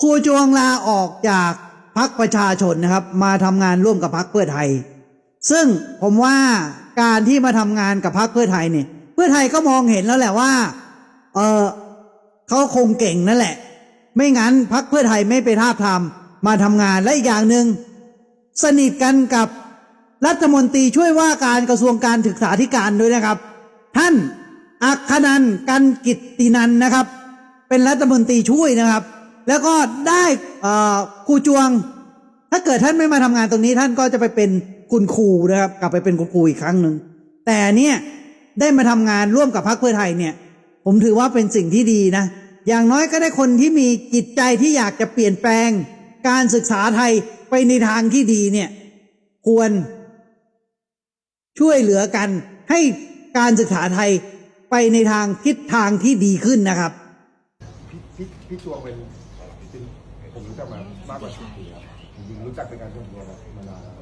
ครูจวงลาออกจากพรรคประชาชนนะครับมาทำงานร่วมกับพรรคเพื่อไทยซึ่งผมว่าการที่มาทำงานกับพรรคเพื่อไทยเนี่ยเพื่อไทยก็มองเห็นแล้วแหละว่าเขาคงเก่งนั่นแหละไม่งั้นพรรคเพื่อไทยไม่ไปทาบทามมาทำงานและอีกอย่างหนึ่งสนิทกันกับรัฐมนตรีช่วยว่าการกระทรวงการศึกษาธิการด้วยนะครับท่านอัคคนันท์ กันกิตตินันท์นะครับเป็นรัฐมนตรีช่วยนะครับแล้วก็ได้ครูจวงถ้าเกิดท่านไม่มาทำงานตรงนี้ท่านก็จะไปเป็นคุณครูนะครับกลับไปเป็นคุณครูอีกครั้งหนึ่งแต่เนี่ยได้มาทำงานร่วมกับพรรคเพื่อไทยเนี่ยผมถือว่าเป็นสิ่งที่ดีนะอย่างน้อยก็ได้คนที่มีจิตใจที่อยากจะเปลี่ยนแปลงการศึกษาไทยไปในทางที่ดีเนี่ยควรช่วยเหลือกันให้การศึกษาไทยไปในทางทิศทางที่ดีขึ้นนะครับพี่จวงเป็นผมรู้จักมามากกว่า10 ปีครับจริงๆรู้จักเป็นการส่วนตัวมานานแล้ว